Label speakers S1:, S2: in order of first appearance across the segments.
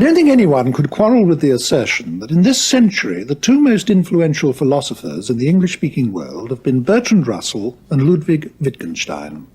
S1: don't think anyone could quarrel with the assertion that in this century the two most influential philosophers in the English-speaking world have been Bertrand Russell and Ludwig Wittgenstein.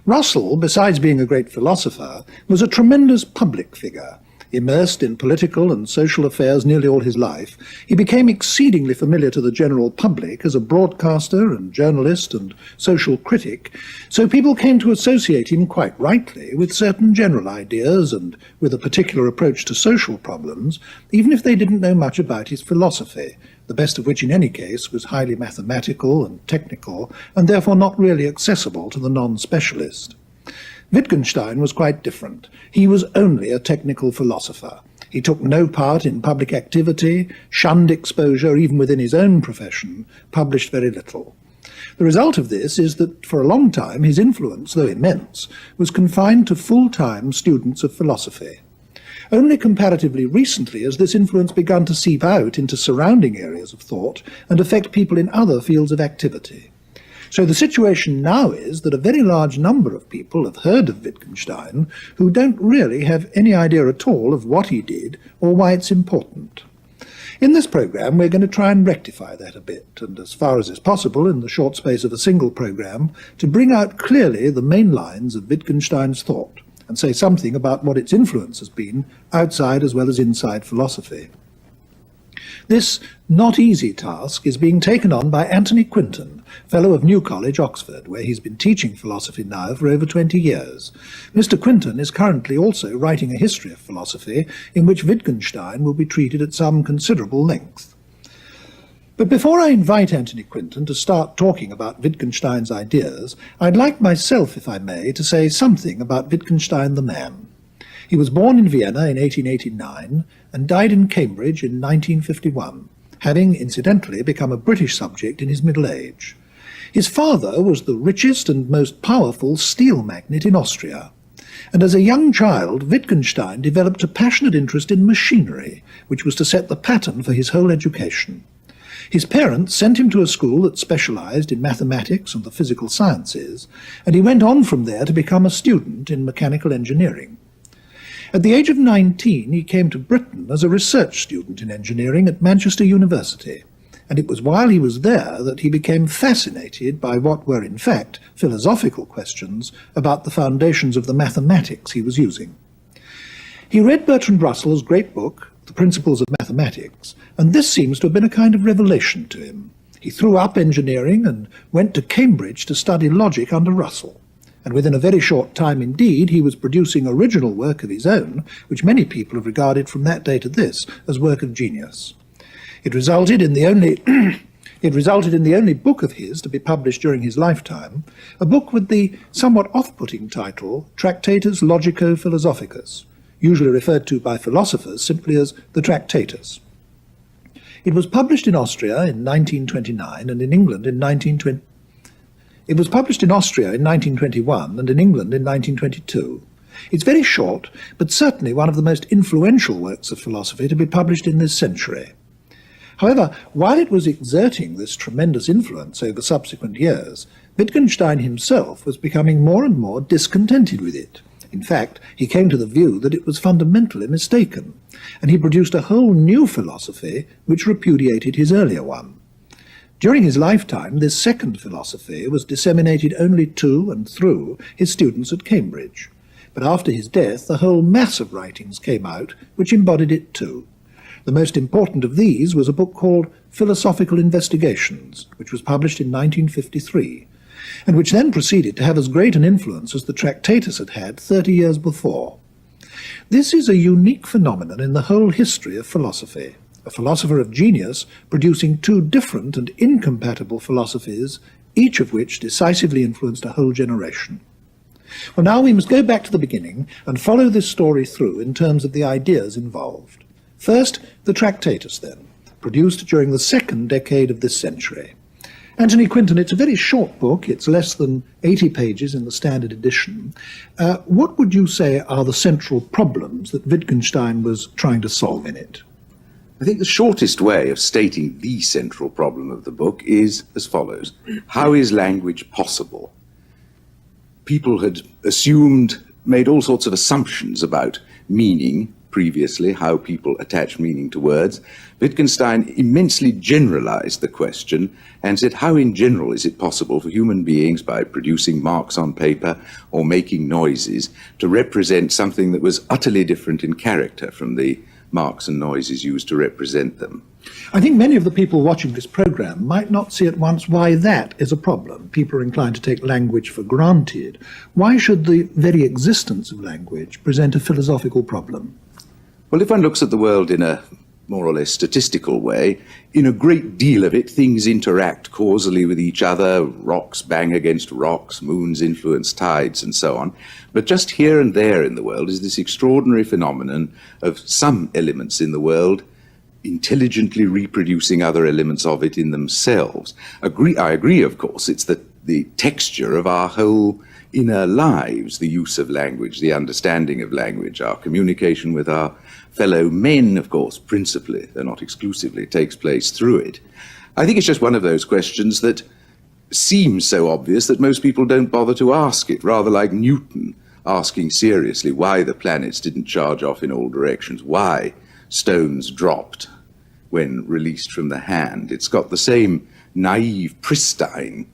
S1: Russell, besides being a great philosopher, was a tremendous public figure. Immersed in political and social affairs nearly all his life, he became exceedingly familiar to the general public as a broadcaster and journalist and social critic, so people came to associate him quite rightly with certain general ideas and with a particular approach to social problems, even if they didn't know much about his philosophy, the best of which in any case was highly mathematical and technical, and therefore not really accessible to the non-specialist. Wittgenstein was quite different. He was only a technical philosopher. He took no part in public activity, shunned exposure even within his own profession, published very little. The result of this is that for a long time his influence, though immense, was confined to full-time students of philosophy. Only comparatively recently has this influence begun to seep out into surrounding areas of thought and affect people in other fields of activity. So the situation now is that a very large number of people have heard of Wittgenstein who don't really have any idea at all of what he did or why it's important. In this programme we're going to try and rectify that a bit, and as far as is possible in the short space of a single programme, to bring out clearly the main lines of Wittgenstein's thought, and say something about what its influence has been outside as well as inside philosophy. This not easy task is being taken on by Anthony Quinton, Fellow of New College, Oxford, where he's been teaching philosophy now for over 20 years. Mr. Quinton is currently also writing a history of philosophy in which Wittgenstein will be treated at some considerable length. But before I invite Anthony Quinton to start talking about Wittgenstein's ideas, I'd like myself, if I may, to say something about Wittgenstein the man. He was born in Vienna in 1889 and died in Cambridge in 1951, having incidentally become a British subject in his middle age. His father was the richest and most powerful steel magnate in Austria, and as a young child Wittgenstein developed a passionate interest in machinery, which was to set the pattern for his whole education. His parents sent him to a school that specialized in mathematics and the physical sciences, and he went on from there to become a student in mechanical engineering. At the age of 19, he came to Britain as a research student in engineering at Manchester University, and it was while he was there that he became fascinated by what were in fact philosophical questions about the foundations of the mathematics he was using. He read Bertrand Russell's great book, The Principles of Mathematics, and this seems to have been a kind of revelation to him. He threw up engineering and went to Cambridge to study logic under Russell. And within a very short time indeed he was producing original work of his own, which many people have regarded from that day to this as work of genius. It resulted in the only book of his to be published during his lifetime, a book with the somewhat off-putting title Tractatus Logico-Philosophicus, usually referred to by philosophers simply as the Tractatus. It was published in Austria in 1929 and in England in 1920. It was published in Austria in 1921 and in England in 1922. It's very short, but certainly one of the most influential works of philosophy to be published in this century. However, while it was exerting this tremendous influence over subsequent years, Wittgenstein himself was becoming more and more discontented with it. In fact, he came to the view that it was fundamentally mistaken, and he produced a whole new philosophy which repudiated his earlier one. During his lifetime, this second philosophy was disseminated only to and through his students at Cambridge. But after his death, a whole mass of writings came out which embodied it too. The most important of these was a book called Philosophical Investigations, which was published in 1953, and which then proceeded to have as great an influence as the Tractatus had had 30 years before. This is a unique phenomenon in the whole history of philosophy. A philosopher of genius producing two different and incompatible philosophies, each of which decisively influenced a whole generation. Well, now we must go back to the beginning and follow this story through in terms of the ideas involved. First, the Tractatus, then, produced during the second decade of this century. Anthony Quinton, it's a very short book. It's less than 80 pages in the standard edition. What would you say are the central problems that Wittgenstein was trying to solve in it?
S2: I think the shortest way of stating the central problem of the book is as follows. How is language possible? People had made all sorts of assumptions about meaning previously, how people attach meaning to words, Wittgenstein immensely generalized the question and said, how in general is it possible for human beings, by producing marks on paper or making noises, to represent something that was utterly different in character from the marks and noises used to represent them?
S1: I think many of the people watching this program might not see at once why that is a problem. People are inclined to take language for granted. Why should the very existence of language present a philosophical problem?
S2: Well, if one looks at the world in a more or less statistical way, in a great deal of it, things interact causally with each other. Rocks bang against rocks, moons influence tides, and so on. But just here and there in the world is this extraordinary phenomenon of some elements in the world intelligently reproducing other elements of it in themselves. I agree, of course, it's the texture of our whole inner lives, the use of language, the understanding of language, our communication with our fellow men, of course, principally, though not exclusively, takes place through it. I think it's just one of those questions that seems so obvious that most people don't bother to ask it, rather like Newton asking seriously why the planets didn't charge off in all directions, why stones dropped when released from the hand. It's got the same naive, pristine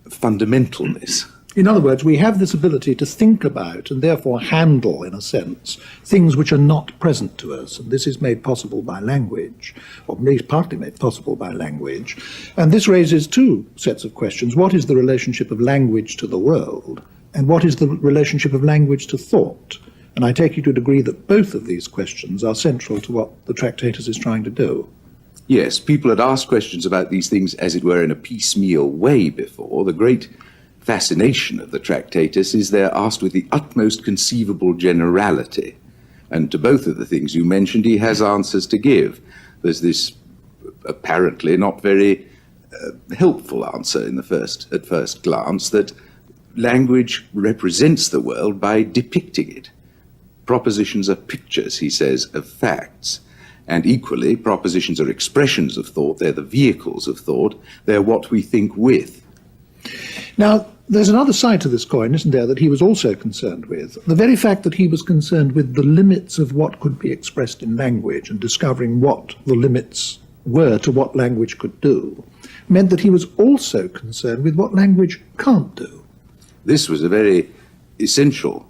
S2: fundamentalness.
S1: In other words, we have this ability to think about and therefore handle, in a sense, things which are not present to us. And this is made possible by language, or at least partly made possible by language. And this raises two sets of questions. What is the relationship of language to the world? And what is the relationship of language to thought? And I take you to agree that both of these questions are central to what the Tractatus is trying to do.
S2: Yes, people had asked questions about these things, as it were, in a piecemeal way before. The great fascination of the Tractatus is they're asked with the utmost conceivable generality. And to both of the things you mentioned, he has answers to give. There's this apparently not very helpful answer at first glance, that language represents the world by depicting it. Propositions are pictures, he says, of facts. And equally, propositions are expressions of thought. They're the vehicles of thought. They're what we think with.
S1: Now, there's another side to this coin, isn't there, that he was also concerned with. The very fact that he was concerned with the limits of what could be expressed in language and discovering what the limits were to what language could do, meant that he was also concerned with what language can't do.
S2: This was a very essential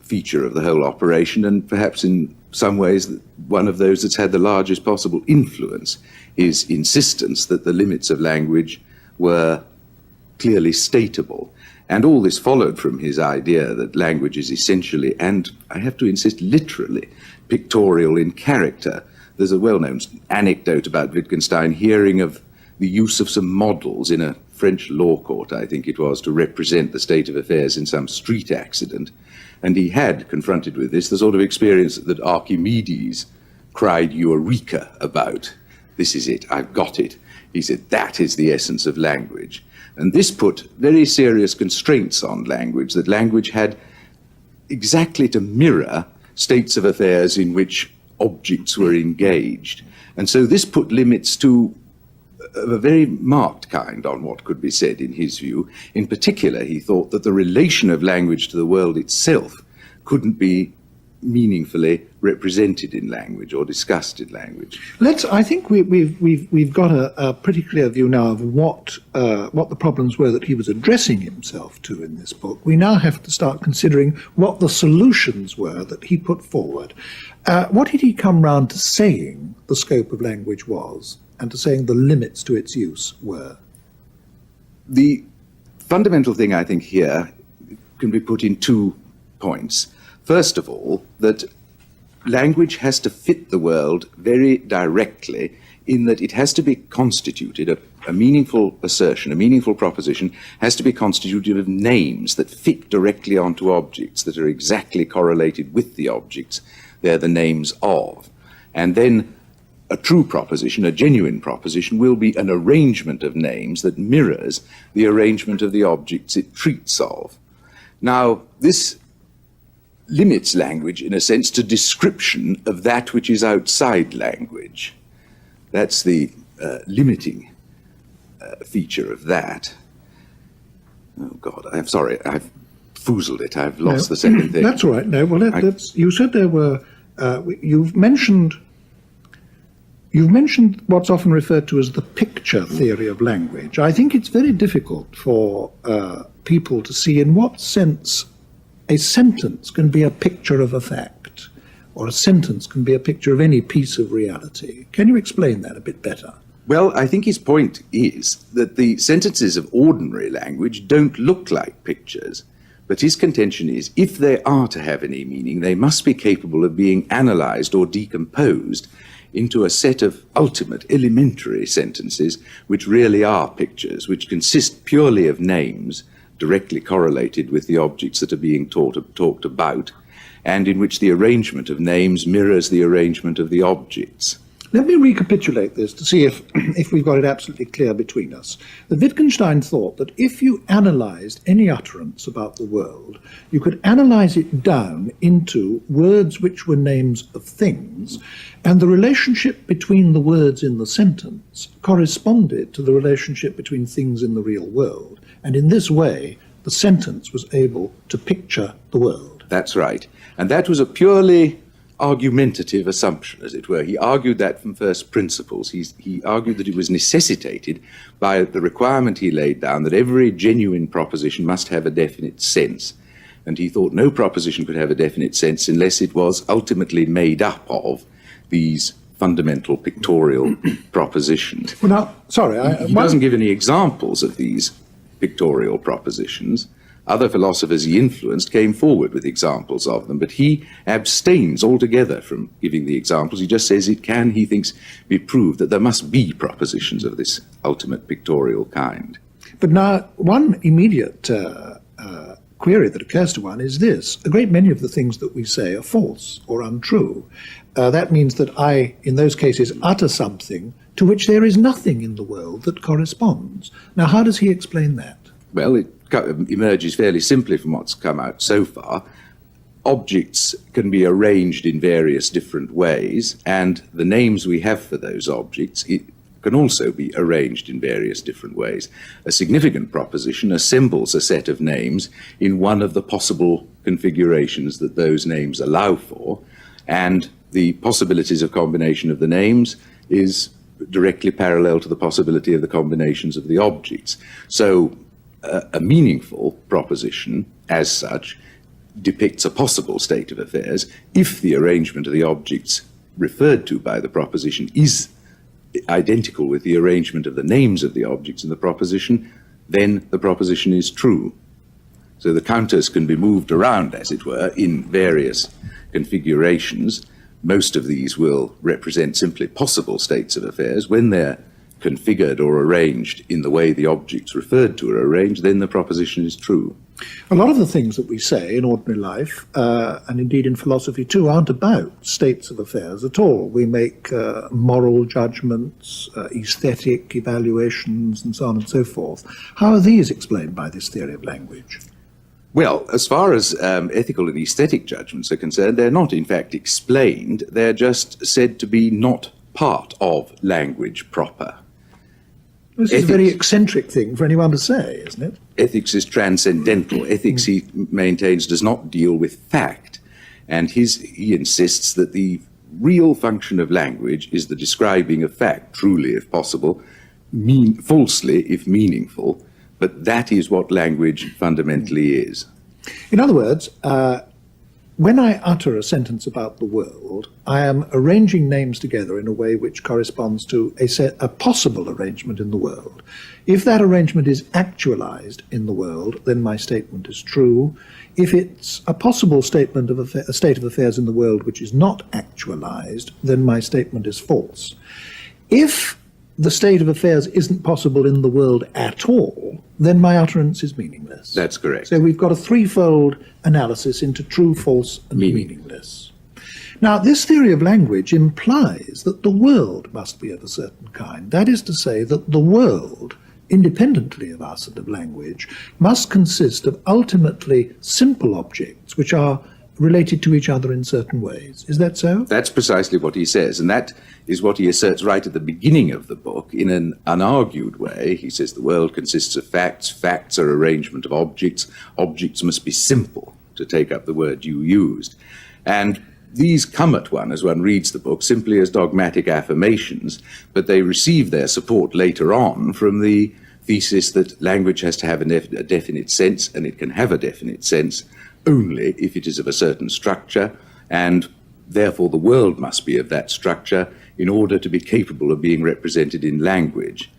S2: feature of the whole operation, and perhaps in some ways one of those that's had the largest possible influence, his insistence that the limits of language were clearly statable. And all this followed from his idea that language is essentially, and I have to insist, literally, pictorial in character. There's a well-known anecdote about Wittgenstein hearing of the use of some models in a French law court, I think it was, to represent the state of affairs in some street accident. And he had, confronted with this, the sort of experience that Archimedes cried Eureka about. This is it, I've got it. He said, that is the essence of language. And this put very serious constraints on language, that language had exactly to mirror states of affairs in which objects were engaged. And so this put limits to of a very marked kind on what could be said in his view. In particular, he thought that the relation of language to the world itself couldn't be meaningfully represented in language or discussed in language.
S1: I think we've got a pretty clear view now of what the problems were that he was addressing himself to in this book. We now have to start considering what the solutions were that he put forward. What did he come round to saying the scope of language was, and to saying the limits to its use were?
S2: The fundamental thing, I think, here can be put in 2 points. First of all, that language has to fit the world very directly, in that it has to be constituted, a meaningful assertion, a meaningful proposition, has to be constituted of names that fit directly onto objects, that are exactly correlated with the objects they're the names of. And then a true proposition, a genuine proposition, will be an arrangement of names that mirrors the arrangement of the objects it treats of. Now, this limits language, in a sense, to description of that which is outside language. That's the limiting feature of that. Oh, God, I'm sorry, I've foozled it. I've lost the second thing.
S1: That's all right. No, well, you said there were You've mentioned what's often referred to as the picture theory of language. I think it's very difficult for people to see in what sense a sentence can be a picture of a fact, or a sentence can be a picture of any piece of reality. Can you explain that a bit better?
S2: Well, I think his point is that the sentences of ordinary language don't look like pictures, but his contention is if they are to have any meaning, they must be capable of being analysed or decomposed into a set of ultimate elementary sentences which really are pictures, which consist purely of names directly correlated with the objects that are being talked about, and in which the arrangement of names mirrors the arrangement of the objects.
S1: Let me recapitulate this to see if we've got it absolutely clear between us. The Wittgenstein thought that if you analysed any utterance about the world, you could analyse it down into words which were names of things, and the relationship between the words in the sentence corresponded to the relationship between things in the real world. And in this way, the sentence was able to picture the world.
S2: That's right. And that was a purely argumentative assumption, as it were. He argued that from first principles. He argued that it was necessitated by the requirement he laid down that every genuine proposition must have a definite sense. And he thought no proposition could have a definite sense unless it was ultimately made up of these fundamental pictorial propositions.
S1: Well, now, sorry,
S2: he doesn't give any examples of these pictorial propositions. Other philosophers he influenced came forward with examples of them, but he abstains altogether from giving the examples. He just says it can, he thinks, be proved that there must be propositions of this ultimate pictorial kind.
S1: But now, one immediate query that occurs to one is this. A great many of the things that we say are false or untrue. That means that I, in those cases, utter something to which there is nothing in the world that corresponds. Now, how does he explain that?
S2: Well, it emerges fairly simply from what's come out so far. Objects can be arranged in various different ways, and the names we have for those objects can also be arranged in various different ways. A significant proposition assembles a set of names in one of the possible configurations that those names allow for, and the possibilities of combination of the names is directly parallel to the possibility of the combinations of the objects. So a meaningful proposition, as such, depicts a possible state of affairs if the arrangement of the objects referred to by the proposition is identical with the arrangement of the names of the objects in the proposition, then the proposition is true. So the counters can be moved around, as it were, in various configurations. Most of these will represent simply possible states of affairs. When they're configured or arranged in the way the objects referred to are arranged, then the proposition is true.
S1: A lot of the things that we say in ordinary life, and indeed in philosophy too, aren't about states of affairs at all. We make moral judgments, aesthetic evaluations, and so on and so forth. How are these explained by this theory of language?
S2: Well, as far as ethical and aesthetic judgments are concerned, they're not in fact explained. They're just said to be not part of language proper.
S1: This is a very eccentric thing for anyone to say, isn't it?
S2: Ethics is transcendental. Ethics, he maintains, does not deal with fact. And he insists that the real function of language is the describing of fact, truly if possible, falsely if meaningful, but that is what language fundamentally is.
S1: In other words, when I utter a sentence about the world, I am arranging names together in a way which corresponds to a possible arrangement in the world. If that arrangement is actualized in the world, then my statement is true. If it's a possible statement of a state of affairs in the world which is not actualized, then my statement is false. If the state of affairs isn't possible in the world at all, then my utterance is meaningless.
S2: That's correct.
S1: So we've got a threefold analysis into true, false, and meaningless. Now, this theory of language implies that the world must be of a certain kind. That is to say that the world, independently of us and of language, must consist of ultimately simple objects which are related to each other in certain ways. Is that so? That's
S2: precisely what he says, and that is what he asserts right at the beginning of the book in an unargued way. He says the world consists of facts, facts are arrangement of objects, objects must be simple, to take up the word you used. And these come at one as one reads the book simply as dogmatic affirmations, but they receive their support later on from the thesis that language has to have a definite sense, and it can have a definite sense only if it is of a certain structure, and therefore the world must be of that structure in order to be capable of being represented in language.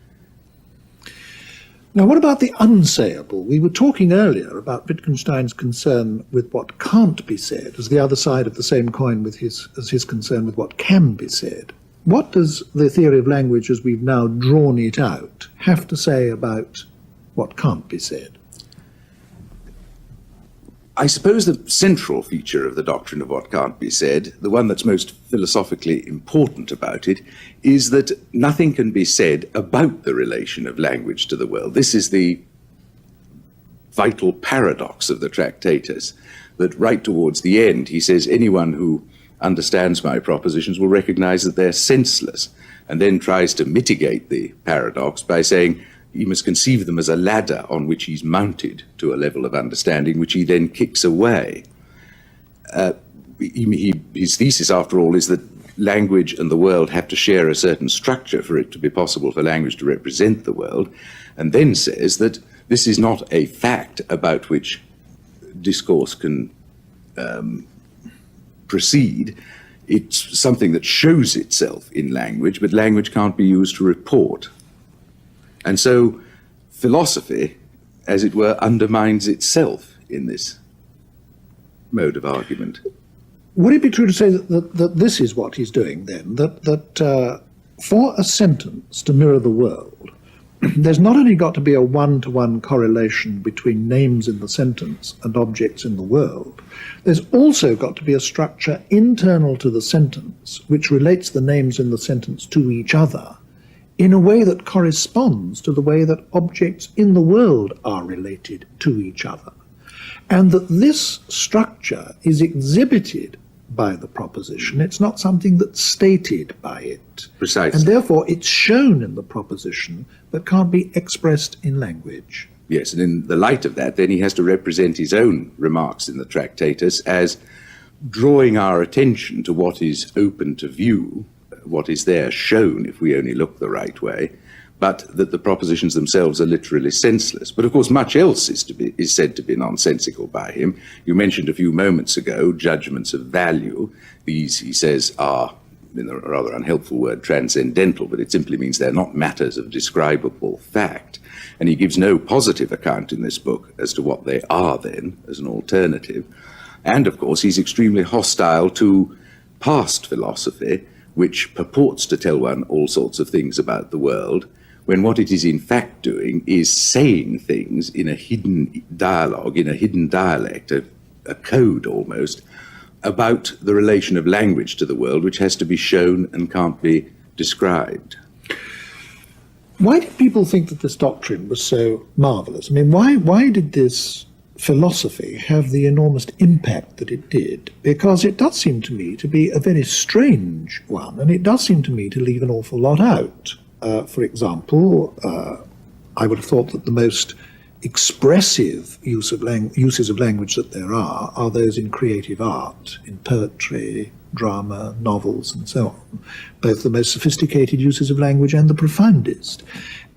S1: Now, what about the unsayable? We were talking earlier about Wittgenstein's concern with what can't be said as the other side of the same coin with his concern with what can be said. What does the theory of language, as we've now drawn it out, have to say about what can't be said?
S2: I suppose the central feature of the doctrine of what can't be said, the one that's most philosophically important about it, is that nothing can be said about the relation of language to the world. This is the vital paradox of the Tractatus, that right towards the end he says anyone who understands my propositions will recognize that they're senseless, and then tries to mitigate the paradox by saying he must conceive them as a ladder on which he's mounted to a level of understanding which he then kicks away. His thesis, after all, is that language and the world have to share a certain structure for it to be possible for language to represent the world, and then says that this is not a fact about which discourse can proceed. It's something that shows itself in language, but language can't be used to report. And so philosophy, as it were, undermines itself in this mode of argument.
S1: Would it be true to say that this is what he's doing then, that for a sentence to mirror the world, there's not only got to be a one-to-one correlation between names in the sentence and objects in the world, there's also got to be a structure internal to the sentence which relates the names in the sentence to each other in a way that corresponds to the way that objects in the world are related to each other. And that this structure is exhibited by the proposition. It's not something that's stated by it.
S2: Precisely.
S1: And therefore it's shown in the proposition but can't be expressed in language.
S2: Yes, and in the light of that, then he has to represent his own remarks in the Tractatus as drawing our attention to what is open to view, what is there shown if we only look the right way, but that the propositions themselves are literally senseless. But of course much else is said to be nonsensical by him. You mentioned a few moments ago judgments of value. These, he says, are, in a rather unhelpful word, transcendental, but it simply means they're not matters of describable fact. And he gives no positive account in this book as to what they are then, as an alternative. And of course he's extremely hostile to past philosophy, which purports to tell one all sorts of things about the world, when what it is in fact doing is saying things in a hidden dialogue, in a hidden dialect, a code almost, about the relation of language to the world, which has to be shown and can't be described.
S1: Why did people think that this doctrine was so marvelous? I mean, why did this philosophy have the enormous impact that it did? Because it does seem to me to be a very strange one, and it does seem to me to leave an awful lot out. For example, I would have thought that the most expressive uses of language that there are those in creative art, in poetry, drama, novels, and so on, both the most sophisticated uses of language and the profoundest.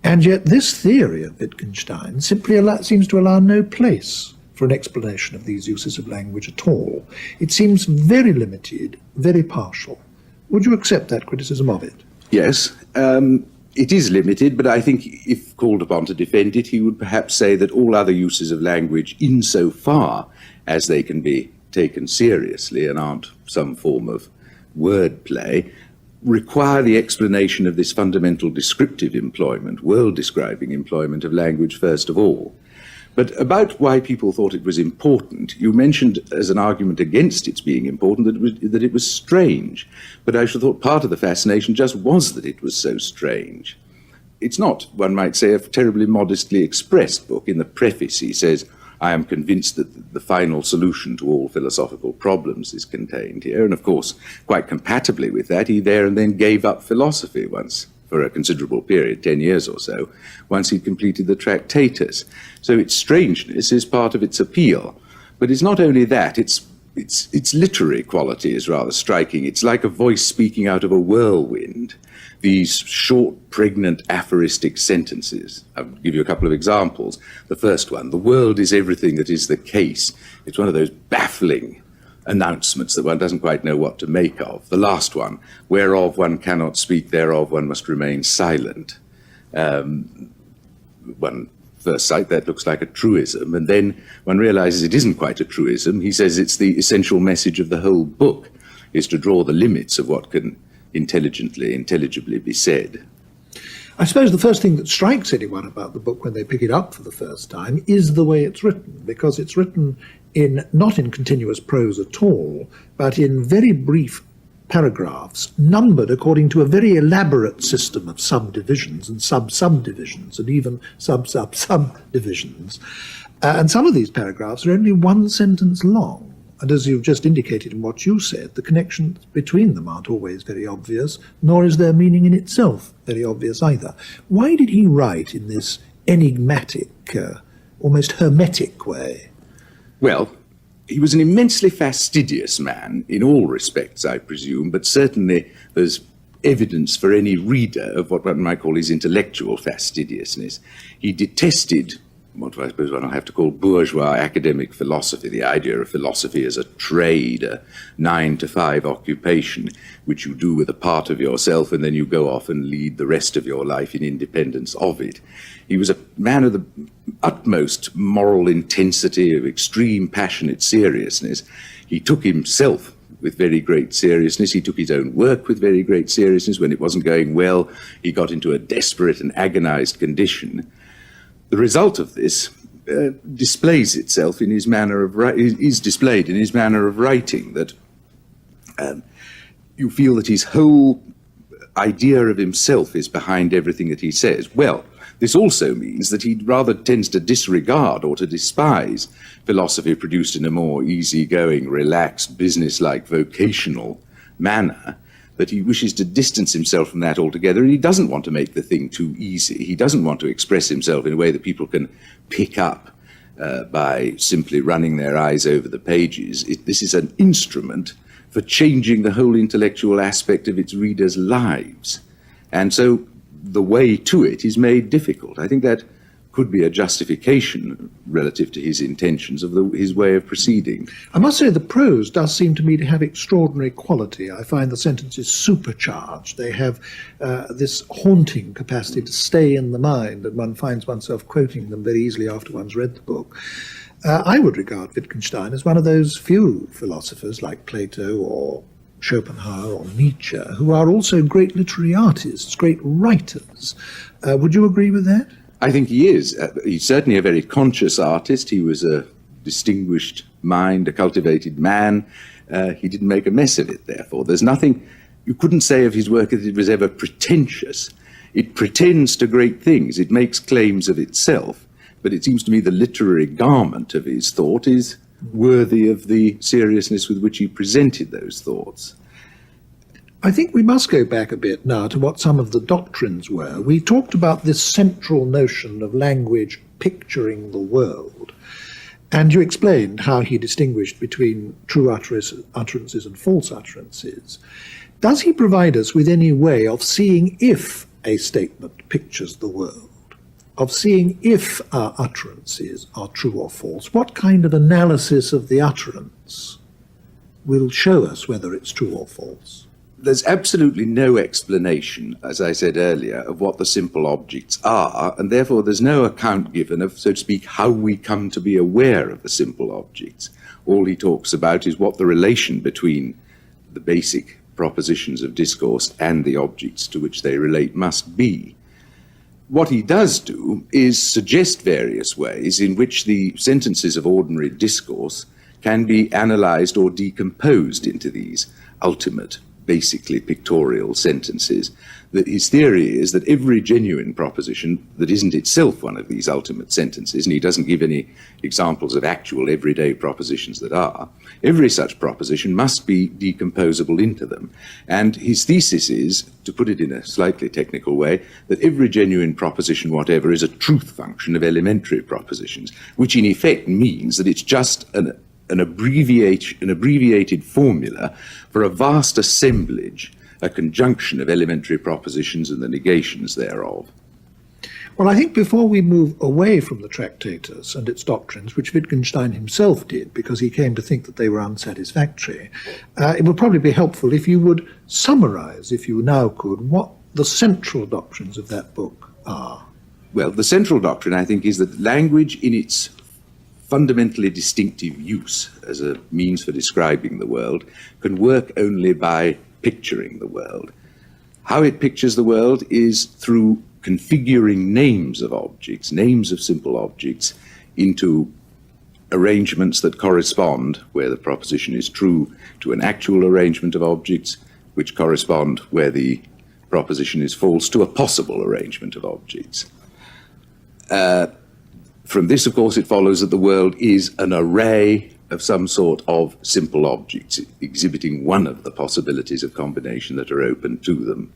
S1: And yet this theory of Wittgenstein simply seems to allow no place for an explanation of these uses of language at all. It seems very limited, very partial. Would you accept that criticism of it?
S2: Yes, it is limited, but I think if called upon to defend it, he would perhaps say that all other uses of language, insofar as they can be taken seriously and aren't some form of wordplay, require the explanation of this fundamental descriptive employment, world-describing employment of language first of all. But about why people thought it was important, you mentioned as an argument against its being important that it was strange. But I should have thought part of the fascination just was that it was so strange. It's not, one might say, a terribly modestly expressed book. In the preface he says, I am convinced that the final solution to all philosophical problems is contained here. And of course, quite compatibly with that, he there and then gave up philosophy once, for a considerable period, 10 years or so, once he'd completed the Tractatus. So its strangeness is part of its appeal. But it's not only that, it's its literary quality is rather striking. It's like a voice speaking out of a whirlwind. These short, pregnant, aphoristic sentences. I'll give you a couple of examples. The first one, the world is everything that is the case. It's one of those baffling announcements that one doesn't quite know what to make of. The last one, whereof one cannot speak, thereof one must remain silent. One first sight, that looks like a truism, and then one realizes it isn't quite a truism. He says it's the essential message of the whole book, is to draw the limits of what can intelligibly be said.
S1: I suppose the first thing that strikes anyone about the book when they pick it up for the first time is the way it's written, because it's written not in continuous prose at all, but in very brief paragraphs, numbered according to a very elaborate system of subdivisions and sub-subdivisions and even sub-sub-subdivisions. And some of these paragraphs are only one sentence long. And as you've just indicated in what you said, the connections between them aren't always very obvious, nor is their meaning in itself very obvious either. Why did he write in this enigmatic, almost hermetic way?
S2: Well, he was an immensely fastidious man in all respects, I presume, but certainly there's evidence for any reader of what one might call his intellectual fastidiousness. He detested what I suppose one will have to call bourgeois academic philosophy, the idea of philosophy as a trade, a 9-to-5 occupation, which you do with a part of yourself and then you go off and lead the rest of your life in independence of it. He was a man of the utmost moral intensity, of extreme passionate seriousness. He took himself with very great seriousness. He took his own work with very great seriousness. When it wasn't going well, he got into a desperate and agonized condition. The result of this displays itself in his manner of is displayed in his manner of writing. That you feel that his whole idea of himself is behind everything that he says. Well, this also means that he rather tends to disregard or to despise philosophy produced in a more easygoing, relaxed, businesslike, vocational manner. That he wishes to distance himself from that altogether, and he doesn't want to make the thing too easy. He doesn't want to express himself in a way that people can pick up by simply running their eyes over the pages. This is an instrument for changing the whole intellectual aspect of its readers' lives. And so the way to it is made difficult. I think that could be a justification relative to his intentions of his way of proceeding.
S1: I must say the prose does seem to me to have extraordinary quality. I find the sentences supercharged. They have this haunting capacity to stay in the mind, and one finds oneself quoting them very easily after one's read the book. I would regard Wittgenstein as one of those few philosophers like Plato or Schopenhauer or Nietzsche who are also great literary artists, great writers. Would you agree with that?
S2: I think he is. He's certainly a very conscious artist. He was a distinguished mind, a cultivated man. He didn't make a mess of it, therefore. There's nothing, you couldn't say of his work that it was ever pretentious. It pretends to great things. It makes claims of itself. But it seems to me the literary garment of his thought is worthy of the seriousness with which he presented those thoughts.
S1: I think we must go back a bit now to what some of the doctrines were. We talked about this central notion of language picturing the world, and you explained how he distinguished between true utterances and false utterances. Does he provide us with any way of seeing if a statement pictures the world, of seeing if our utterances are true or false? What kind of analysis of the utterance will show us whether it's true or false?
S2: There's absolutely no explanation, as I said earlier, of what the simple objects are, and therefore there's no account given of, so to speak, how we come to be aware of the simple objects. All he talks about is what the relation between the basic propositions of discourse and the objects to which they relate must be. What he does do is suggest various ways in which the sentences of ordinary discourse can be analysed or decomposed into these ultimate, basically pictorial sentences. His theory is that every genuine proposition that isn't itself one of these ultimate sentences, and he doesn't give any examples of actual everyday propositions that are, every such proposition must be decomposable into them. And his thesis is, to put it in a slightly technical way, that every genuine proposition whatever is a truth function of elementary propositions, which in effect means that it's just an abbreviated formula for a vast assemblage, a conjunction of elementary propositions and the negations thereof.
S1: Well, I think before we move away from the Tractatus and its doctrines, which Wittgenstein himself did because he came to think that they were unsatisfactory, it would probably be helpful if you would summarize, if you now could, what the central doctrines of that book are.
S2: Well, the central doctrine, I think, is that language in its fundamentally distinctive use as a means for describing the world can work only by picturing the world. How it pictures the world is through configuring names of objects, names of simple objects, into arrangements that correspond, where the proposition is true, to an actual arrangement of objects, which correspond, where the proposition is false, to a possible arrangement of objects. From this, of course, it follows that the world is an array of some sort of simple objects, exhibiting one of the possibilities of combination that are open to them.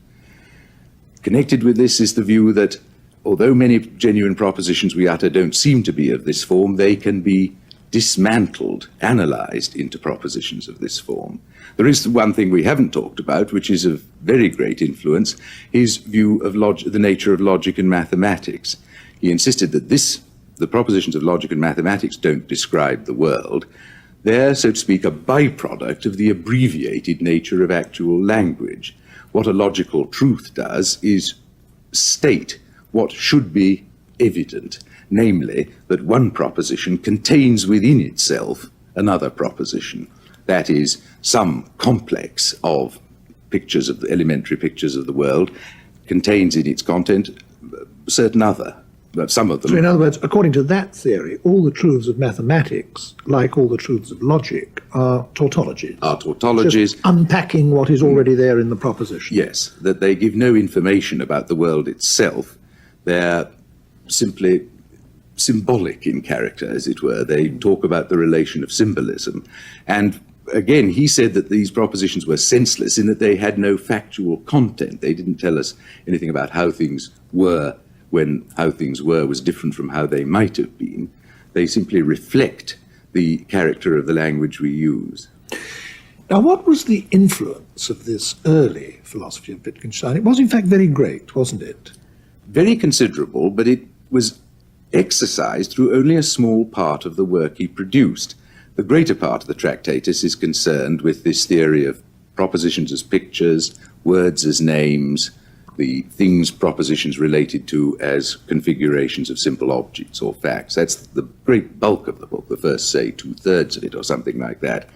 S2: Connected with this is the view that although many genuine propositions we utter don't seem to be of this form, they can be dismantled, analyzed into propositions of this form. There is one thing we haven't talked about, which is of very great influence, his view of the nature of logic and mathematics. He insisted that the propositions of logic and mathematics don't describe the world. They're, so to speak, a byproduct of the abbreviated nature of actual language. What a logical truth does is state what should be evident, namely that one proposition contains within itself another proposition. That is, some complex of pictures of the elementary pictures of the world contains in its content certain other. Some of them.
S1: So in other words, according to that theory, all the truths of mathematics, like all the truths of logic, are tautologies.
S2: Are tautologies.
S1: Just unpacking what is already there in the proposition.
S2: Yes, that they give no information about the world itself. They're simply symbolic in character, as it were. They talk about the relation of symbolism. And again, he said that these propositions were senseless in that they had no factual content. They didn't tell us anything about how things were when how things were was different from how they might have been. They simply reflect the character of the language we use.
S1: Now, what was the influence of this early philosophy of Wittgenstein? It was, in fact, very great, wasn't it?
S2: Very considerable, but it was exercised through only a small part of the work he produced. The greater part of the Tractatus is concerned with this theory of propositions as pictures, words as names, the things propositions related to as configurations of simple objects or facts. That's the great bulk of the book, the first, say, 2/3 of it or something like that.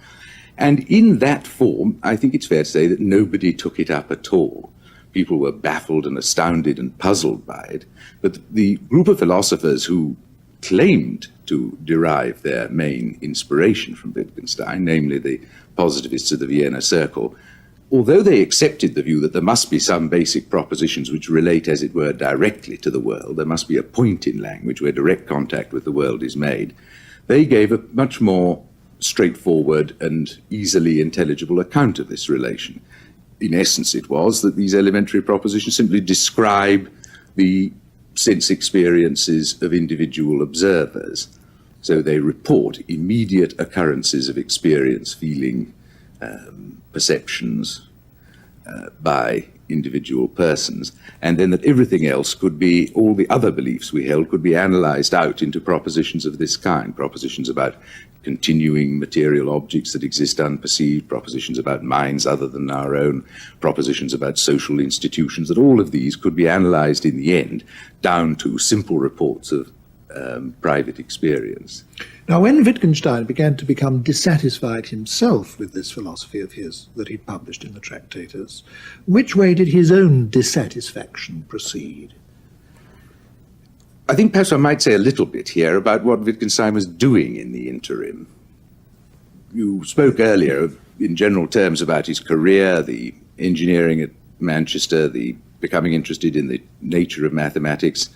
S2: And in that form, I think it's fair to say that nobody took it up at all. People were baffled and astounded and puzzled by it. But the group of philosophers who claimed to derive their main inspiration from Wittgenstein, namely the positivists of the Vienna Circle, although they accepted the view that there must be some basic propositions which relate, as it were, directly to the world, there must be a point in language where direct contact with the world is made, they gave a much more straightforward and easily intelligible account of this relation. In essence, it was that these elementary propositions simply describe the sense experiences of individual observers. So they report immediate occurrences of experience, feeling, perceptions by individual persons, and then that everything else could be, all the other beliefs we held could be analyzed out into propositions of this kind, propositions about continuing material objects that exist unperceived, propositions about minds other than our own, propositions about social institutions, that all of these could be analyzed in the end down to simple reports of private experience.
S1: Now, when Wittgenstein began to become dissatisfied himself with this philosophy of his that he published in the Tractatus, which way did his own dissatisfaction proceed?
S2: I think perhaps I might say a little bit here about what Wittgenstein was doing in the interim. You spoke earlier in general terms about his career, the engineering at Manchester, the becoming interested in the nature of mathematics,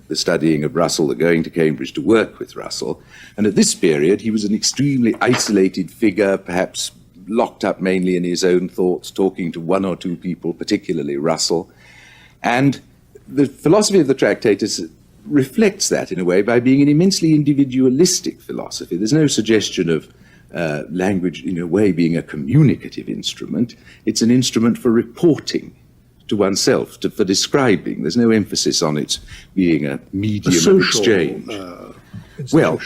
S2: the studying of Russell, the going to Cambridge to work with Russell. And at this period, he was an extremely isolated figure, perhaps locked up mainly in his own thoughts, talking to one or two people, particularly Russell. And the philosophy of the Tractatus reflects that in a way by being an immensely individualistic philosophy. There's no suggestion of language in a way being a communicative instrument. It's an instrument for reporting to oneself, for describing. There's no emphasis on it being a medium of exchange. Well,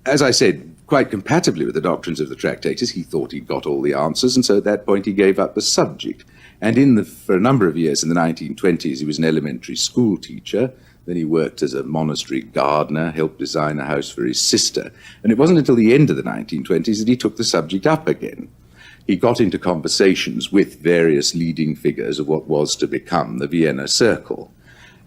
S2: as I said, quite compatibly with the doctrines of the Tractatus, he thought he'd got all the answers, and so at that point he gave up the subject. And for a number of years in the 1920s, he was an elementary school teacher. Then he worked as a monastery gardener, helped design a house for his sister. And it wasn't until the end of the 1920s that he took the subject up again. He got into conversations with various leading figures of what was to become the Vienna Circle.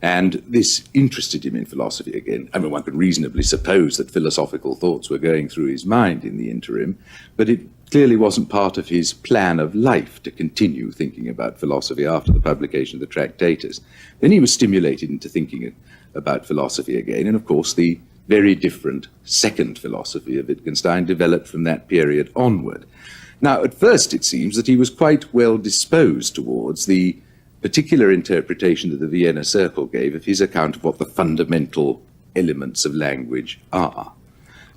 S2: And this interested him in philosophy again. I mean, one could reasonably suppose that philosophical thoughts were going through his mind in the interim, but it clearly wasn't part of his plan of life to continue thinking about philosophy after the publication of the Tractatus. Then he was stimulated into thinking about philosophy again, and of course the very different second philosophy of Wittgenstein developed from that period onward. Now, at first it seems that he was quite well disposed towards the particular interpretation that the Vienna Circle gave of his account of what the fundamental elements of language are,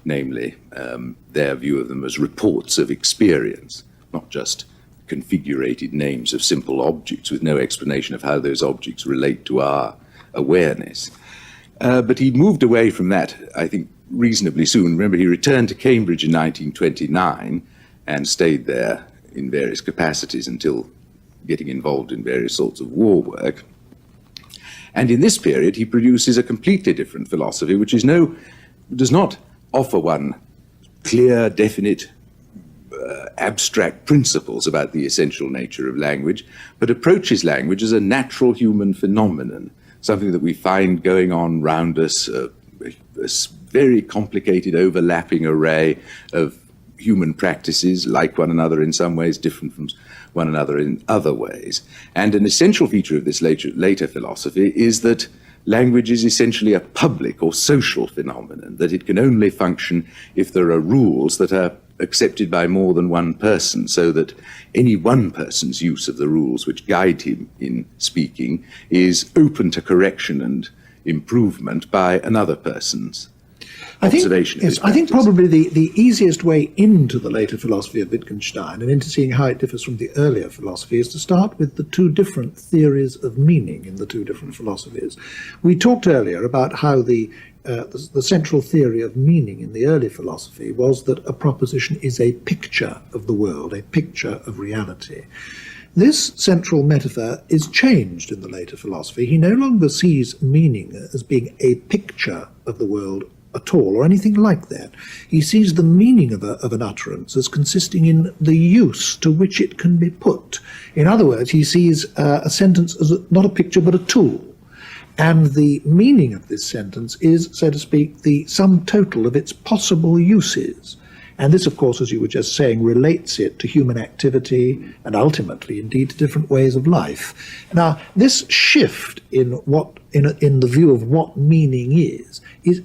S2: namely their view of them as reports of experience, not just configurated names of simple objects with no explanation of how those objects relate to our awareness. But he moved away from that, I think, reasonably soon. Remember, he returned to Cambridge in 1929 and stayed there in various capacities until getting involved in various sorts of war work. And in this period, he produces a completely different philosophy, which does not offer one clear, definite, abstract principles about the essential nature of language, but approaches language as a natural human phenomenon, something that we find going on round us, a very complicated, overlapping array of human practices, like one another in some ways, different from one another in other ways. And an essential feature of this later philosophy is that language is essentially a public or social phenomenon, that it can only function if there are rules that are accepted by more than one person, so that any one person's use of the rules which guide him in speaking is open to correction and improvement by another person's observation.
S1: I think probably the easiest way into the later philosophy of Wittgenstein and into seeing how it differs from the earlier philosophy is to start with the two different theories of meaning in the two different philosophies. We talked earlier about how the central theory of meaning in the early philosophy was that a proposition is a picture of the world, a picture of reality. This central metaphor is changed in the later philosophy. He no longer sees meaning as being a picture of the world at all, or anything like that. He sees the meaning of an utterance as consisting in the use to which it can be put. In other words, he sees a sentence as not a picture but a tool. And the meaning of this sentence is, so to speak, the sum total of its possible uses. And this, of course, as you were just saying, relates it to human activity and ultimately, indeed, to different ways of life. Now, this shift in the view of what meaning is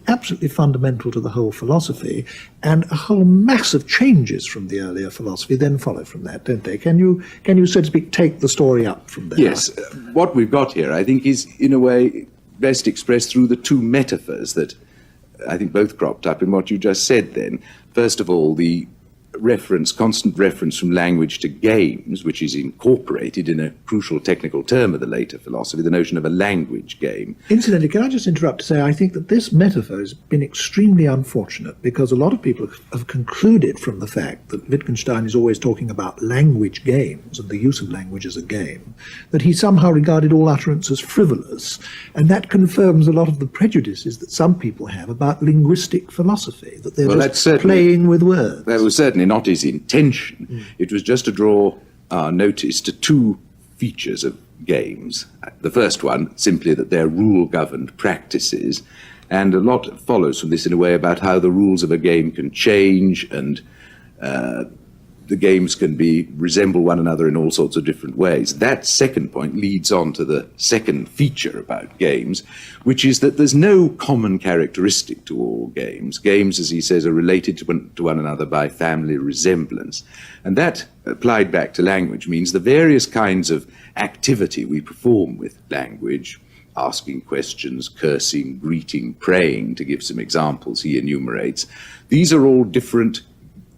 S1: absolutely fundamental to the whole philosophy, and a whole mass of changes from the earlier philosophy then follow from that, don't they? Can you, so to speak, take the story up from there?
S2: Yes. What we've got here, I think, is, in a way, best expressed through the two metaphors that I think both cropped up in what you just said then. First of all, the constant reference from language to games, which is incorporated in a crucial technical term of the later philosophy, the notion of a language game.
S1: Incidentally, can I just interrupt to say I think that this metaphor has been extremely unfortunate, because a lot of people have concluded from the fact that Wittgenstein is always talking about language games and the use of language as a game, that he somehow regarded all utterance as frivolous, and that confirms a lot of the prejudices that some people have about linguistic philosophy, that they're just playing with words.
S2: That was certainly not his intention. It was just to draw our notice to two features of games. The first one, simply that they're rule-governed practices, and a lot follows from this in a way about how the rules of a game can change, and the games can resemble one another in all sorts of different ways. That second point leads on to the second feature about games, which is that there's no common characteristic to all games. Games, as he says, are related to one another by family resemblance. And that, applied back to language, means the various kinds of activity we perform with language, asking questions, cursing, greeting, praying, to give some examples he enumerates, these are all different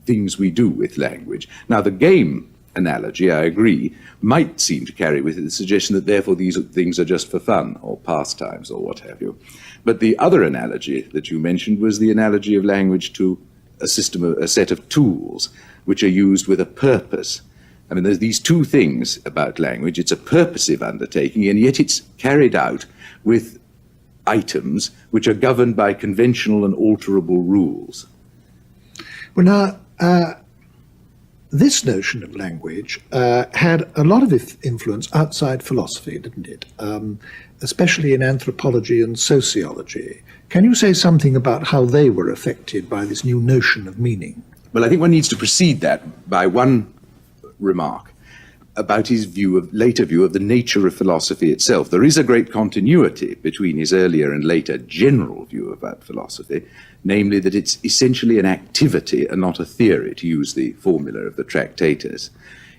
S2: things we do with language. Now, the game analogy, I agree, might seem to carry with it the suggestion that therefore these things are just for fun or pastimes or what have you. But the other analogy that you mentioned was the analogy of language to a set of tools which are used with a purpose. I mean, there's these two things about language. It's a purposive undertaking, and yet it's carried out with items which are governed by conventional and alterable rules.
S1: Well, now, this notion of language had a lot of influence outside philosophy, didn't it? Especially in anthropology and sociology. Can you say something about how they were affected by this new notion of meaning?
S2: Well, I think one needs to precede that by one remark about his later view of the nature of philosophy itself. There is a great continuity between his earlier and later general view about philosophy, namely that it's essentially an activity and not a theory, to use the formula of the Tractatus.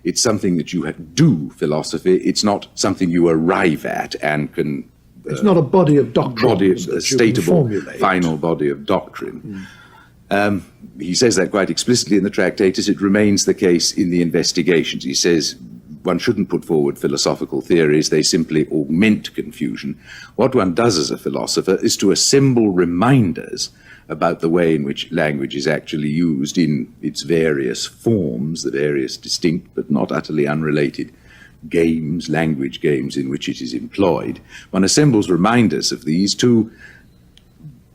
S2: It's something that you do philosophy. It's not something you arrive at and can...
S1: it's not a body of doctrine.
S2: A stateable, final body of doctrine. He says that quite explicitly in the Tractatus. It remains the case in the investigations. He says one shouldn't put forward philosophical theories. They simply augment confusion. What one does as a philosopher is to assemble reminders about the way in which language is actually used in its various forms, the various distinct but not utterly unrelated games, language games in which it is employed. One assembles reminders of these to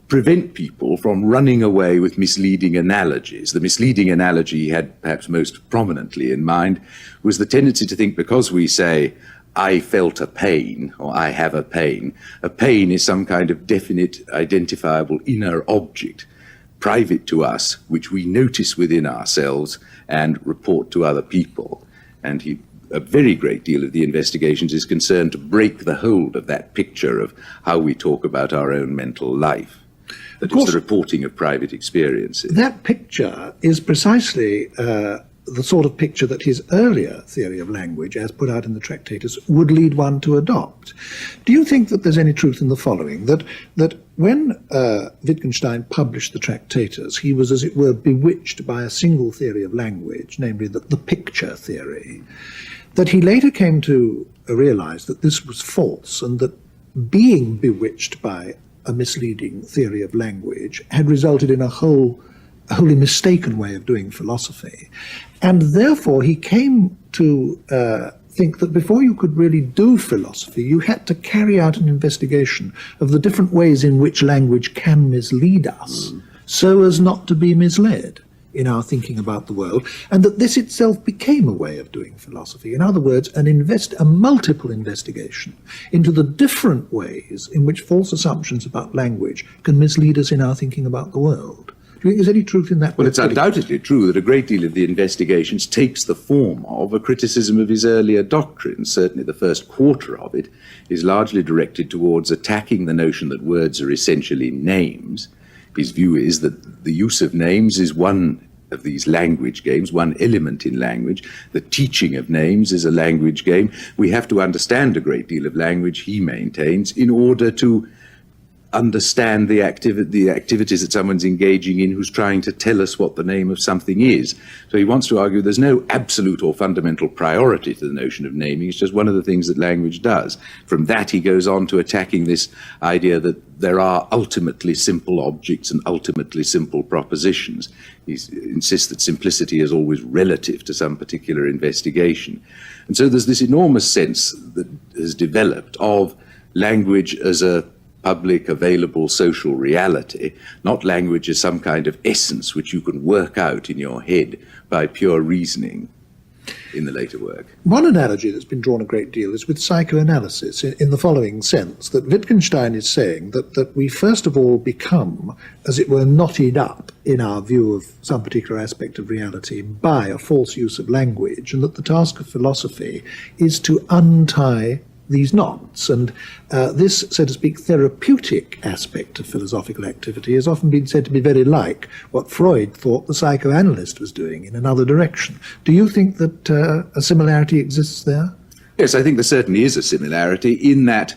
S2: prevent people from running away with misleading analogies. The misleading analogy he had perhaps most prominently in mind was the tendency to think because we say, I felt a pain, or I have a pain is some kind of definite, identifiable inner object, private to us, which we notice within ourselves and report to other people. And a very great deal of the investigations is concerned to break the hold of that picture of how we talk about our own mental life. That is the reporting of private experiences.
S1: That picture is precisely the sort of picture that his earlier theory of language, as put out in the Tractatus, would lead one to adopt. Do you think that there's any truth in the following, that when Wittgenstein published the Tractatus, he was, as it were, bewitched by a single theory of language, namely the picture theory, that he later came to realize that this was false, and that being bewitched by a misleading theory of language had resulted in a wholly mistaken way of doing philosophy. And therefore he came to think that before you could really do philosophy, you had to carry out an investigation of the different ways in which language can mislead us, so as not to be misled in our thinking about the world, and that this itself became a way of doing philosophy. In other words, a multiple investigation into the different ways in which false assumptions about language can mislead us in our thinking about the world. Do you think there's any truth in that?
S2: Well, it's undoubtedly true that a great deal of the investigations takes the form of a criticism of his earlier doctrines. Certainly the first quarter of it is largely directed towards attacking the notion that words are essentially names. His view is that the use of names is one of these language games, one element in language. The teaching of names is a language game. We have to understand a great deal of language, he maintains, in order to understand the activities that someone's engaging in who's trying to tell us what the name of something is. So he wants to argue there's no absolute or fundamental priority to the notion of naming. It's just one of the things that language does. From that he goes on to attacking this idea that there are ultimately simple objects and ultimately simple propositions. He insists that simplicity is always relative to some particular investigation. And so there's this enormous sense that has developed of language as a public, available social reality, not language as some kind of essence which you can work out in your head by pure reasoning in the later work.
S1: One analogy that's been drawn a great deal is with psychoanalysis, in the following sense, that Wittgenstein is saying that we first of all become, as it were, knotted up in our view of some particular aspect of reality by a false use of language, and that the task of philosophy is to untie these knots. And this, so to speak, therapeutic aspect of philosophical activity has often been said to be very like what Freud thought the psychoanalyst was doing in another direction. Do you think that a similarity exists there?
S2: Yes, I think there certainly is a similarity in that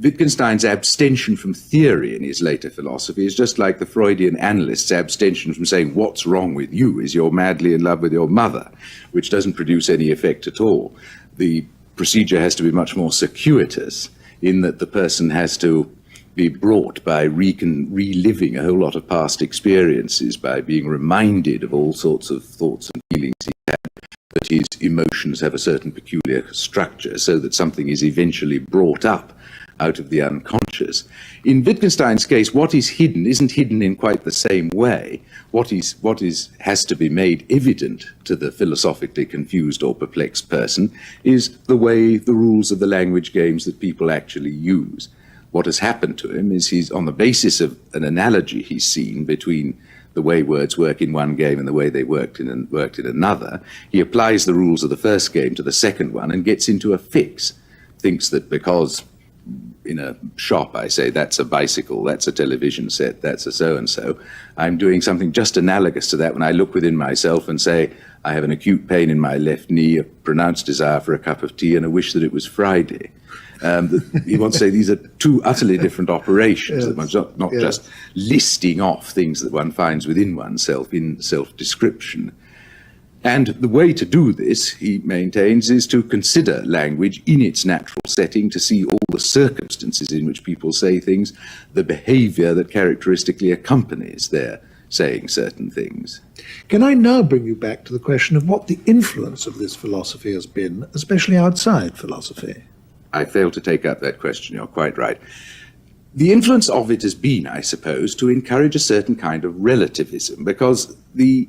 S2: Wittgenstein's abstention from theory in his later philosophy is just like the Freudian analyst's abstention from saying what's wrong with you is you're madly in love with your mother, which doesn't produce any effect at all. The procedure has to be much more circuitous in that the person has to be brought by reliving a whole lot of past experiences, by being reminded of all sorts of thoughts and feelings he had, that his emotions have a certain peculiar structure, so that something is eventually brought up out of the unconscious. In Wittgenstein's case, what is hidden isn't hidden in quite the same way. What has to be made evident to the philosophically confused or perplexed person is the way, the rules of the language games that people actually use. What has happened to him is he's, on the basis of an analogy he's seen between the way words work in one game and the way they worked in another, he applies the rules of the first game to the second one and gets into a fix. Thinks that because in a shop I say, that's a bicycle, that's a television set, that's a so-and-so, I'm doing something just analogous to that when I look within myself and say, I have an acute pain in my left knee, a pronounced desire for a cup of tea, and a wish that it was Friday. He wants to say these are two utterly different operations, that one's not just listing off things that one finds within oneself in self-description. And the way to do this, he maintains, is to consider language in its natural setting, to see all the circumstances in which people say things, the behavior that characteristically accompanies their saying certain things.
S1: Can I now bring you back to the question of what the influence of this philosophy has been, especially outside philosophy?
S2: I failed to take up that question, you're quite right. The influence of it has been, I suppose, to encourage a certain kind of relativism, because the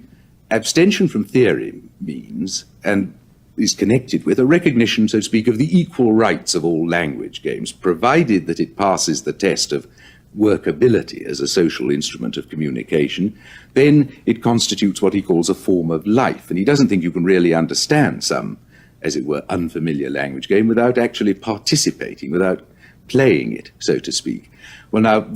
S2: abstention from theory means, and is connected with, a recognition, so to speak, of the equal rights of all language games, provided that it passes the test of workability as a social instrument of communication. Then it constitutes what he calls a form of life, and he doesn't think you can really understand some, as it were, unfamiliar language game without actually participating, without playing it, so to speak. Well, now,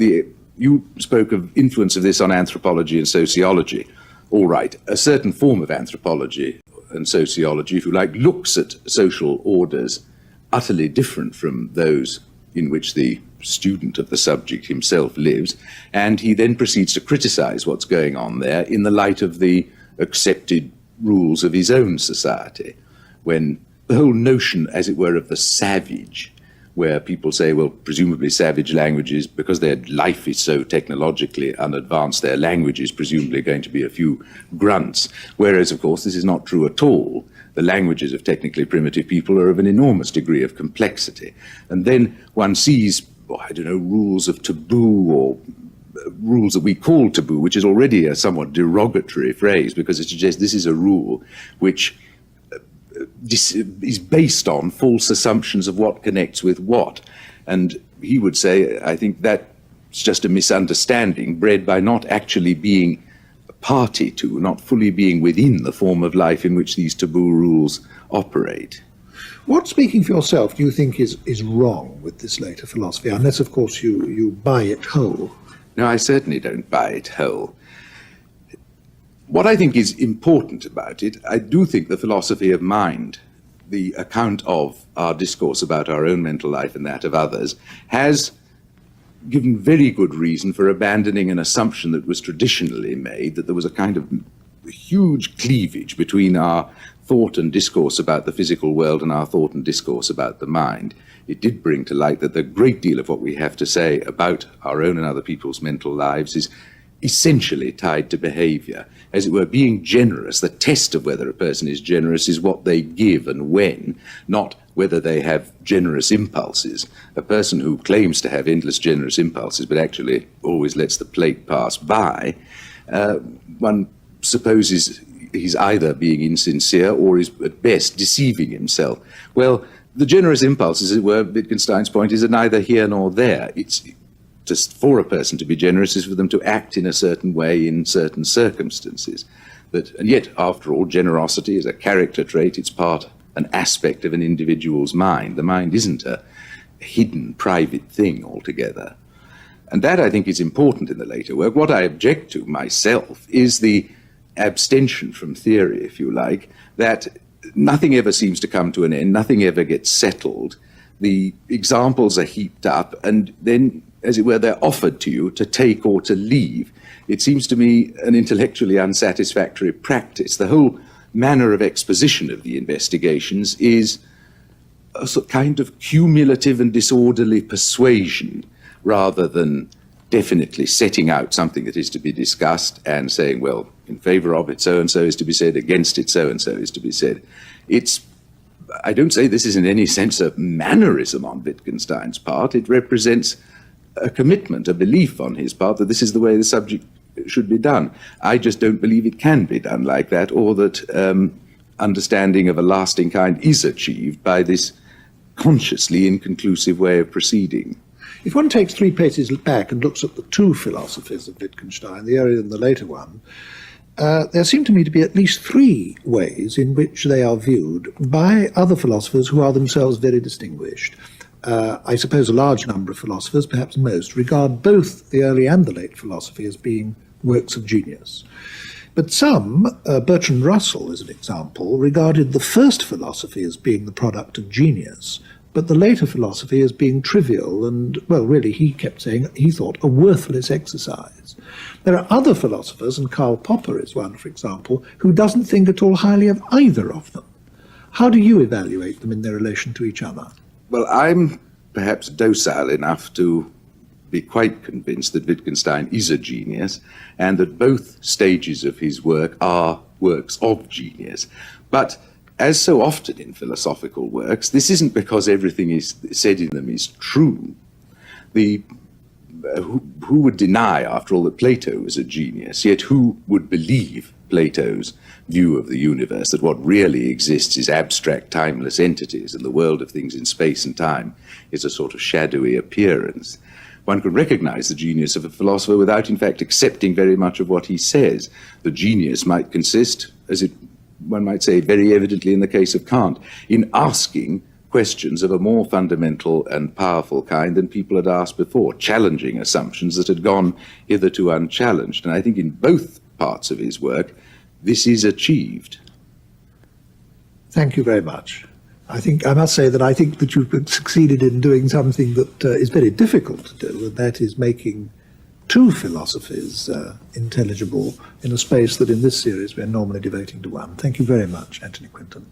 S2: you spoke of influence of this on anthropology and sociology. All right, a certain form of anthropology and sociology, if you like, looks at social orders utterly different from those in which the student of the subject himself lives, and he then proceeds to criticize what's going on there in the light of the accepted rules of his own society, when the whole notion, as it were, of the savage, where people say, well, presumably savage languages, because their life is so technologically unadvanced, their language is presumably going to be a few grunts, whereas, of course, this is not true at all. The languages of technically primitive people are of an enormous degree of complexity. And then one sees, rules of taboo, or rules that we call taboo, which is already a somewhat derogatory phrase, because it suggests this is a rule which is based on false assumptions of what connects with what. And he would say, I think that's just a misunderstanding bred by not actually being a party to, not fully being within the form of life in which these taboo rules operate.
S1: What, speaking for yourself, do you think is wrong with this later philosophy, unless, of course, you buy it whole?
S2: No, I certainly don't buy it whole. What I think is important about it, I do think the philosophy of mind, the account of our discourse about our own mental life and that of others, has given very good reason for abandoning an assumption that was traditionally made, that there was a kind of huge cleavage between our thought and discourse about the physical world and our thought and discourse about the mind. It did bring to light that a great deal of what we have to say about our own and other people's mental lives is essentially tied to behavior. As it were, being generous, the test of whether a person is generous is what they give and when, not whether they have generous impulses. A person who claims to have endless generous impulses but actually always lets the plate pass by, one supposes he's either being insincere or is at best deceiving himself. Well, the generous impulses, as it were, Wittgenstein's point, is neither here nor there. It's just for a person to be generous is for them to act in a certain way in certain circumstances. And yet, after all, generosity is a character trait. It's an aspect of an individual's mind. The mind isn't a hidden, private thing altogether. And that, I think, is important in the later work. What I object to myself is the abstention from theory, if you like, that nothing ever seems to come to an end, nothing ever gets settled. the examples are heaped up, and then, as it were, they're offered to you to take or to leave. It seems to me an intellectually unsatisfactory practice. The whole manner of exposition of the investigations is a sort of kind of cumulative and disorderly persuasion, rather than definitely setting out something that is to be discussed and saying, well, in favor of it, so-and-so is to be said, against it, so-and-so is to be said. I don't say this is in any sense a mannerism on Wittgenstein's part. It represents a commitment, a belief on his part that this is the way the subject should be done. I just don't believe it can be done like that, or that understanding of a lasting kind is achieved by this consciously inconclusive way of proceeding.
S1: If one takes 3 paces back and looks at the 2 philosophies of Wittgenstein, the earlier and the later one, there seem to me to be at least 3 ways in which they are viewed by other philosophers who are themselves very distinguished. I suppose a large number of philosophers, perhaps most, regard both the early and the late philosophy as being works of genius. But some, Bertrand Russell as an example, regarded the first philosophy as being the product of genius, but the later philosophy as being trivial and, well, really, he kept saying, he thought, a worthless exercise. There are other philosophers, and Karl Popper is one, for example, who doesn't think at all highly of either of them. How do you evaluate them in their relation to each other?
S2: Well, I'm perhaps docile enough to be quite convinced that Wittgenstein is a genius, and that both stages of his work are works of genius. But as so often in philosophical works, this isn't because everything is said in them is true. Who would deny, after all, that Plato was a genius? Yet who would believe Plato's view of the universe, that what really exists is abstract, timeless entities, and the world of things in space and time is a sort of shadowy appearance? One can recognize the genius of a philosopher without, in fact, accepting very much of what he says. The genius might consist, one might say very evidently in the case of Kant, in asking questions of a more fundamental and powerful kind than people had asked before, challenging assumptions that had gone hitherto unchallenged. And I think in both parts of his work, this is achieved.
S1: Thank you very much. I must say that I think that you've succeeded in doing something that is very difficult to do, and that is making 2 philosophies intelligible in a space that in this series we're normally devoting to one. Thank you very much, Anthony Quinton.